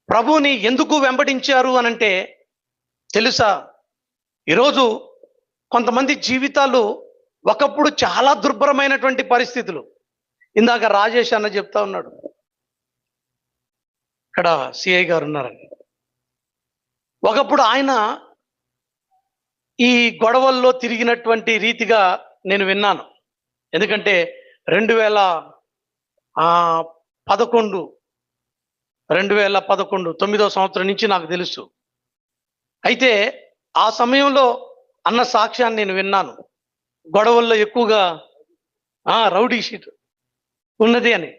ప్రభువుని ఎందుకు వెంబడించారు అనంటే తెలుసా? ఈరోజు కొంతమంది జీవితాలు ఒకప్పుడు చాలా దుర్భరమైనటువంటి పరిస్థితులు. ఇందాక రాజేష్ అన్న చెప్తా ఉన్నాడు. ఇక్కడ సిఐ గారు ఉన్నారండి. ఒకప్పుడు ఆయన ఈ గొడవల్లో తిరిగినటువంటి రీతిగా నేను విన్నాను. ఎందుకంటే 2011 9వ సంవత్సరం నుంచి నాకు తెలుసు. అయితే ఆ సమయంలో అన్న సాక్ష్యాన్ని నేను విన్నాను. గొడవల్లో ఎక్కువగా రౌడీ షీట్ ఉన్నది అని.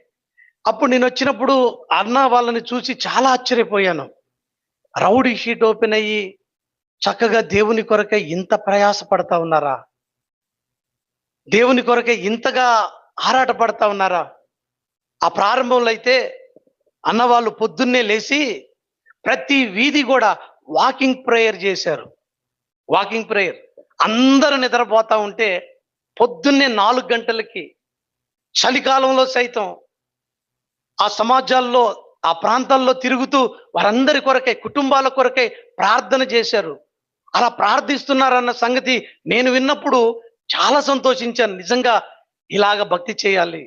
అప్పుడు నేను వచ్చినప్పుడు అన్న వాళ్ళని చూసి చాలా ఆశ్చర్యపోయాను. రౌడీ షీట్ ఓపెన్ అయ్యి చక్కగా దేవుని కొరకై ఇంత ప్రయాస పడతా ఉన్నారా? దేవుని కొరకై ఇంతగా ఆరాట పడతా ఉన్నారా? ఆ ప్రారంభంలో అయితే అన్న వాళ్ళు పొద్దున్నే లేచి ప్రతి వీధి కూడా వాకింగ్ ప్రేయర్ చేశారు. Walking prayer. అందరూ నిద్రపోతా ఉంటే పొద్దున్నే 4 గంటలకి చలికాలంలో సైతం ఆ సమాజాల్లో ఆ ప్రాంతాల్లో తిరుగుతూ వారందరి కొరకై, కుటుంబాల కొరకై ప్రార్థన చేశారు. అలా ప్రార్థిస్తున్నారన్న సంగతి నేను విన్నప్పుడు చాలా సంతోషించాను. నిజంగా ఇలాగ భక్తి చేయాలి.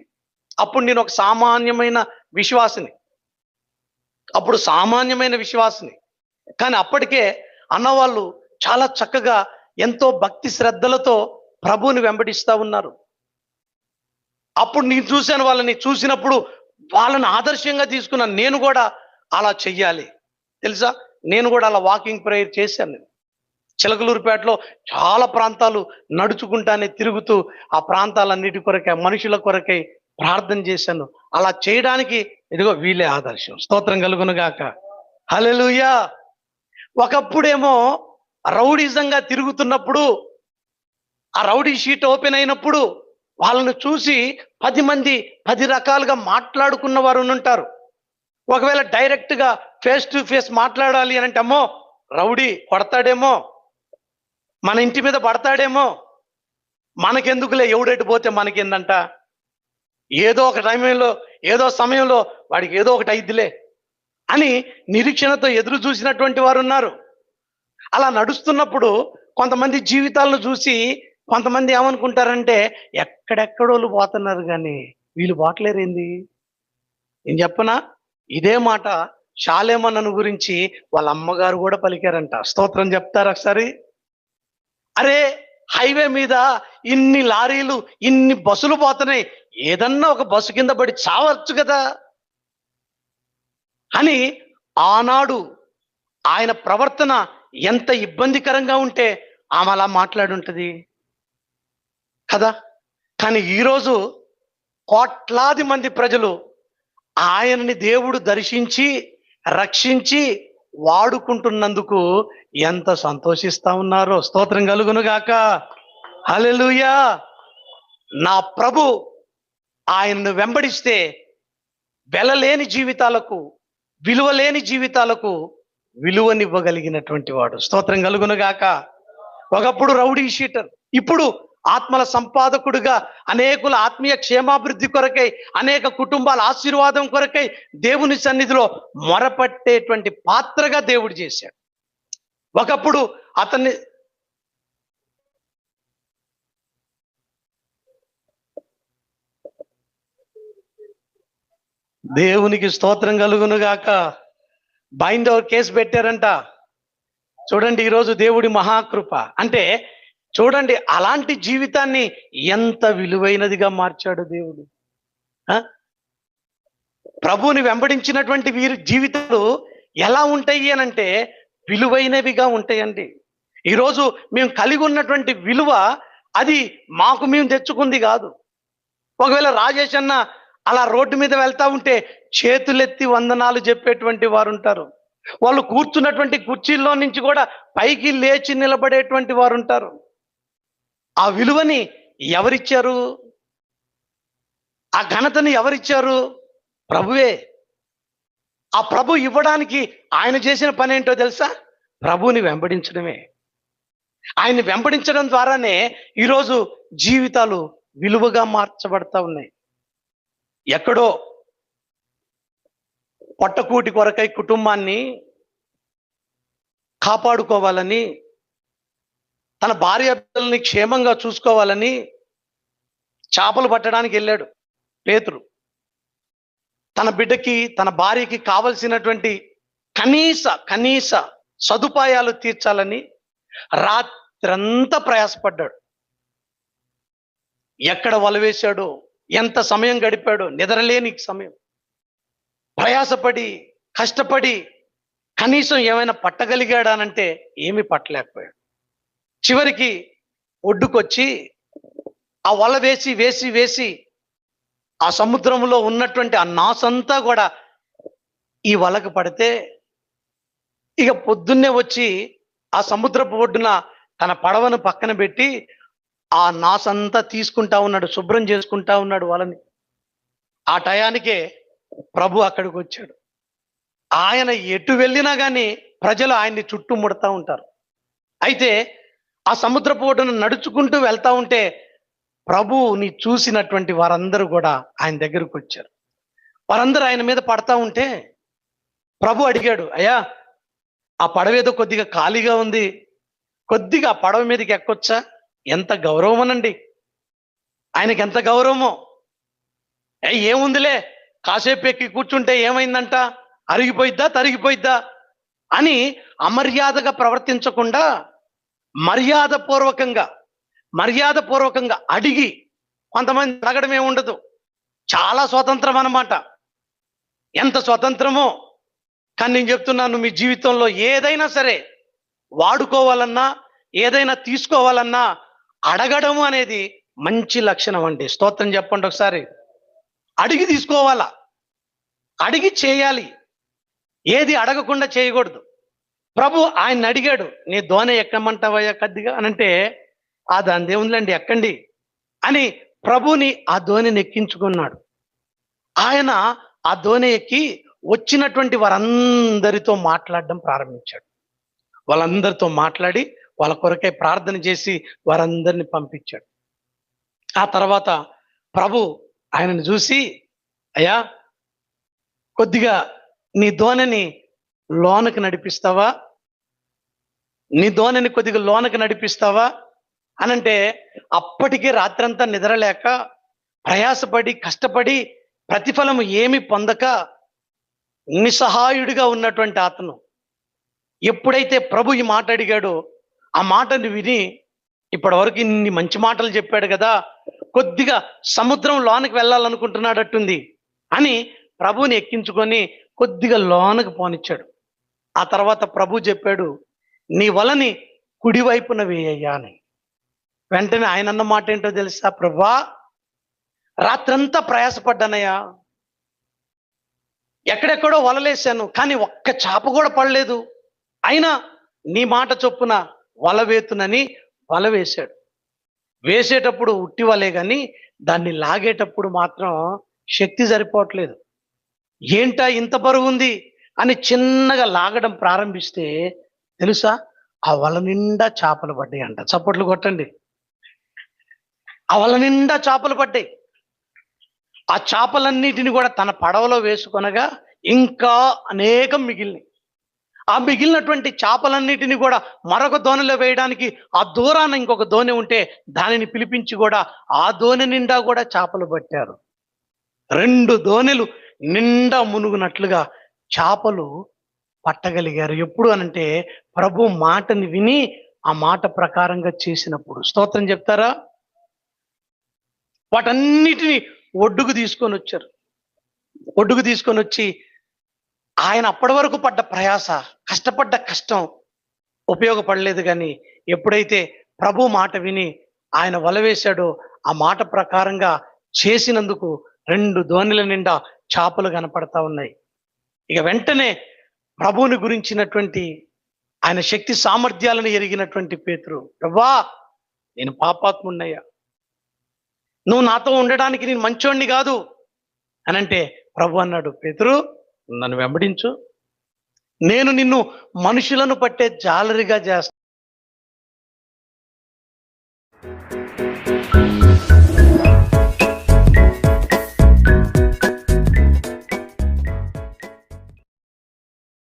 అప్పుడు నేను ఒక సామాన్యమైన విశ్వాసిని. కానీ అప్పటికే అన్నవాళ్ళు చాలా చక్కగా ఎంతో భక్తి శ్రద్ధలతో ప్రభువుని వెంబడిస్తూ ఉన్నారు. అప్పుడు నేను చూశాను వాళ్ళని. చూసినప్పుడు వాళ్ళని ఆదర్శంగా తీసుకున్నాను. నేను కూడా అలా చెయ్యాలి. తెలుసా? నేను కూడా అలా వాకింగ్ ప్రేయర్ చేశాను. చిలకలూరుపేటలో చాలా ప్రాంతాలు నడుచుకుంటానే తిరుగుతూ ఆ ప్రాంతాలన్నిటి కొరకై, మనుషుల కొరకై ప్రార్థన చేశాను. అలా చేయడానికి ఇదిగో వీళ్ళే ఆదర్శం. స్తోత్రం కలుగును గాక. హల్లెలూయా. ఒకప్పుడేమో రౌడీజంగా తిరుగుతున్నప్పుడు, ఆ రౌడీ షీట్ ఓపెన్ అయినప్పుడు వాళ్ళను చూసి 10 మంది 10 రకాలుగా మాట్లాడుకున్న వారు ఉంటారు. ఒకవేళ డైరెక్ట్గా ఫేస్ టు ఫేస్ మాట్లాడాలి అని అంటే, అమ్మో రౌడీ కొడతాడేమో, మన ఇంటి మీద పడతాడేమో, మనకెందుకులే, ఎవడెటు పోతే మనకేందంట, ఏదో ఒక టైంలో ఏదో సమయంలో వాడికి ఏదో ఒకటి అయిద్దిలే అని నిరీక్షణతో ఎదురు చూసినటువంటి వారు ఉన్నారు. అలా నడుస్తున్నప్పుడు కొంతమంది జీవితాలను చూసి కొంతమంది ఏమనుకుంటారంటే, ఎక్కడెక్కడోళ్ళు పోతున్నారు కానీ వీళ్ళు పోవట్లేరేంది? నేను చెప్పనా? ఇదే మాట షాలేమన్నను గురించి వాళ్ళ అమ్మగారు కూడా పలికారంట. స్తోత్రం చెప్తారు ఒకసారి. అరే, హైవే మీద ఇన్ని లారీలు, ఇన్ని బస్సులు పోతున్నాయి, ఏదన్నా ఒక బస్సు కింద పడి చావచ్చు కదా అని ఆనాడు ఆయన ప్రవర్తన ఎంత ఇబ్బందికరంగా ఉంటే ఆమె అలా మాట్లాడుంటది కదా. కానీ ఈరోజు కోట్లాది మంది ప్రజలు ఆయనని దేవుడు దర్శించి రక్షించి వాడుకుంటున్నందుకు ఎంత సంతోషిస్తా ఉన్నారో. స్తోత్రం కలుగును గాక. హల్లెలూయా. నా ప్రభు ఆయన్ను వెంబడిస్తే వెలలేని జీవితాలకు, విలువలేని జీవితాలకు విలువనివ్వగలిగినటువంటి వాడు. స్తోత్రం కలుగును గాక. ఒకప్పుడు రౌడీ షీటర్, ఇప్పుడు ఆత్మల సంపాదకుడుగా అనేకుల ఆత్మీయ క్షేమాభివృద్ధి కొరకై, అనేక కుటుంబాల ఆశీర్వాదం కొరకై దేవుని సన్నిధిలో మొరపట్టేటువంటి పాత్రగా దేవుడు చేశాడు. ఒకప్పుడు అతన్ని దేవునికి స్తోత్రం కలుగును గాక. బైండ్ ఓవర్ కేసు పెట్టారంట. చూడండి, ఈరోజు దేవుడి మహాకృప అంటే చూడండి, అలాంటి జీవితాన్ని ఎంత విలువైనదిగా మార్చాడు దేవుడు. ప్రభువుని వెంబడించినటువంటి వీరి జీవితాలు ఎలా ఉంటాయి అనంటే విలువైనవిగా ఉంటాయండి. ఈరోజు మేము కలిగి ఉన్నటువంటి విలువ అది మాకు మేము తెచ్చుకుంది కాదు. ఒకవేళ రాజేష్ అన్న అలా రోడ్డు మీద వెళ్తా ఉంటే చేతులెత్తి వందనాలు చెప్పేటువంటి వారు ఉంటారు. వాళ్ళు కూర్చున్నటువంటి కుర్చీల్లో నుంచి కూడా పైకి లేచి నిలబడేటువంటి వారు ఉంటారు. ఆ విలువని ఎవరిచ్చారు? ఆ ఘనతని ఎవరిచ్చారు? ప్రభువే. ఆ ప్రభు ఇవ్వడానికి ఆయన చేసిన పని ఏంటో తెలుసా? ప్రభువుని వెంబడించడమే. ఆయన్ని వెంబడించడం ద్వారానే ఈరోజు జీవితాలు విలువగా మార్చబడతా ఉన్నాయి. ఎక్కడో పొట్టకూటి కొరకై కుటుంబాన్ని కాపాడుకోవాలని, తన భార్య పిల్లల్ని క్షేమంగా చూసుకోవాలని చేపలు పట్టడానికి వెళ్ళాడు పేతురు. తన బిడ్డకి, తన భార్యకి కావలసినటువంటి కనీస కనీస సదుపాయాలు తీర్చాలని రాత్రంతా ప్రయాసపడ్డాడు. ఎక్కడ వల వేశాడో, ఎంత సమయం గడిపాడో, నిద్రలేని సమయం. ప్రయాసపడి, కష్టపడి కనీసం ఏమైనా పట్టగలిగాడానంటే ఏమీ పట్టలేకపోయాడు. చివరికి ఒడ్డుకొచ్చి ఆ వల వేసి వేసి వేసి ఆ సముద్రంలో ఉన్నటువంటి ఆ నాసంతా కూడా ఈ వలకు పడితే, ఇక పొద్దున్నే వచ్చి ఆ సముద్రపు ఒడ్డున తన పడవను పక్కన పెట్టి ఆ నాసంతా తీసుకుంటా ఉన్నాడు, శుభ్రం చేసుకుంటా ఉన్నాడు వలని. ఆ టయానికే ప్రభు అక్కడికి వచ్చాడు. ఆయన ఎటు వెళ్ళినా కానీ ప్రజలు ఆయన్ని చుట్టుముడతా ఉంటారు. అయితే ఆ సముద్రపు ఒడ్డున నడుచుకుంటూ వెళ్తా ఉంటే ప్రభువుని చూసినటువంటి వారందరూ కూడా ఆయన దగ్గరకు వచ్చారు. వారందరూ ఆయన మీద పడతా ఉంటే ప్రభు అడిగాడు, అయ్యా ఆ పడవేదో కొద్దిగా ఖాళీగా ఉంది, కొద్దిగా ఆ పడవ మీదకి ఎక్కొచ్చా? ఎంత గౌరవమనండి, ఆయనకి ఎంత గౌరవమో. ఏముందిలే, కాసేపు ఎక్కి కూర్చుంటే ఏమైందంట, అరిగిపోయిద్దా తరిగిపోయిద్దా అని అమర్యాదగా ప్రవర్తించకుండా మర్యాదపూర్వకంగా అడిగి, కొంతమంది అడగడం ఏముండదు, చాలా స్వతంత్రం అన్నమాట. ఎంత స్వతంత్రమో. కానీ నేను చెప్తున్నాను, మీ జీవితంలో ఏదైనా సరే వాడుకోవాలన్నా, ఏదైనా తీసుకోవాలన్నా అడగడము అనేది మంచి లక్షణం అండి. స్తోత్రం చెప్పండి ఒకసారి. అడిగి తీసుకోవాలా, అడిగి చేయాలి, ఏది అడగకుండా చేయకూడదు. ప్రభు ఆయన అడిగాడు, నీ దోణి ఎక్కమంటావయ్యా కొద్దిగా అనంటే, దాని దేవుందిలేండి ఎక్కండి అని ప్రభుని ఆ దోణిని ఎక్కించుకున్నాడు. ఆయన ఆ దోణి ఎక్కి వచ్చినటువంటి వారందరితో మాట్లాడడం ప్రారంభించాడు. వాళ్ళందరితో మాట్లాడి వాళ్ళ కొరకై ప్రార్థన చేసి వారందరిని పంపించాడు. ఆ తర్వాత ప్రభు ఆయనను చూసి, అయ్యా కొద్దిగా నీ దోణిని లోనకి నడిపిస్తావా, నీ దోణిని కొద్దిగా లోనకి నడిపిస్తావా అనంటే, అప్పటికే రాత్రంతా నిద్రలేక ప్రయాసపడి కష్టపడి ప్రతిఫలము ఏమి పొందక నిస్సహాయుడిగా ఉన్నటువంటి అతను ఎప్పుడైతే ప్రభు ఈ మాట అడిగాడో, ఆ మాటను విని, ఇప్పటి వరకు ఇన్ని మంచి మాటలు చెప్పాడు కదా, కొద్దిగా సముద్రం లోనకి వెళ్ళాలనుకుంటున్నాడట్టుంది అని ప్రభుని ఎక్కించుకొని కొద్దిగా లోనకు పోనిచ్చాడు. ఆ తర్వాత ప్రభు చెప్పాడు, నీ వలని కుడివైపున వేయ్యా అని. వెంటనే ఆయన అన్న మాట ఏంటో తెలుసా? ప్రభువా, రాత్రంతా ప్రయాసపడ్డానయ్యా, ఎక్కడెక్కడో వలలేశాను, కానీ ఒక్క చేప కూడా పడలేదు. అయినా నీ మాట చొప్పున వల వేతునని వల వేశాడు. వేసేటప్పుడు ఉట్టి వలే కానీ దాన్ని లాగేటప్పుడు మాత్రం శక్తి సరిపోవట్లేదు. ఏంటా ఇంత బరువు ఉంది అని చిన్నగా లాగడం ప్రారంభిస్తే తెలుసా, ఆ వల నిండా చేపలు పడ్డాయి అంట. చప్పట్లు కొట్టండి. ఆ వల నిండా చేపలు పడ్డాయి. ఆ చేపలన్నిటిని కూడా తన పడవలో వేసుకొనగా ఇంకా అనేకం మిగిలినాయి. ఆ మిగిలినటువంటి చేపలన్నిటిని కూడా మరొక దోణిలో వేయడానికి ఆ దూరాన ఇంకొక దోణి ఉంటే దానిని పిలిపించి కూడా ఆ దోణి నిండా కూడా చేపలు పట్టారు. 2 దోణిలు నిండా మునుగునట్లుగా చేపలు పట్టగలిగారు. ఎప్పుడు అనంటే ప్రభు మాటని విని ఆ మాట ప్రకారంగా చేసినప్పుడు. స్తోత్రం చెప్తారా? వాటన్నిటిని ఒడ్డుకు తీసుకొని వచ్చారు. ఒడ్డుకు తీసుకొని వచ్చి ఆయన అప్పటి వరకు పడ్డ ప్రయాస, కష్టపడ్డ కష్టం ఉపయోగపడలేదు. కానీ ఎప్పుడైతే ప్రభు మాట విని ఆయన వల వేశాడో, ఆ మాట ప్రకారంగా చేసినందుకు 2 దోణిల నిండా చేపలు కనపడతా ఉన్నాయి. ఇక వెంటనే ప్రభువుని గురించినటువంటి ఆయన శక్తి సామర్థ్యాలను ఎరిగినటువంటి పేతురు, ప్రభువా నేను పాపాత్మున్నయ్యా, నువ్వు నాతో ఉండడానికి నేను మంచోడిని కాదు అనంటే ప్రభు అన్నాడు, పేతురు నన్ను వెంబడించు, నేను నిన్ను మనుషులను పట్టే జాలరిగా చేస్తాను.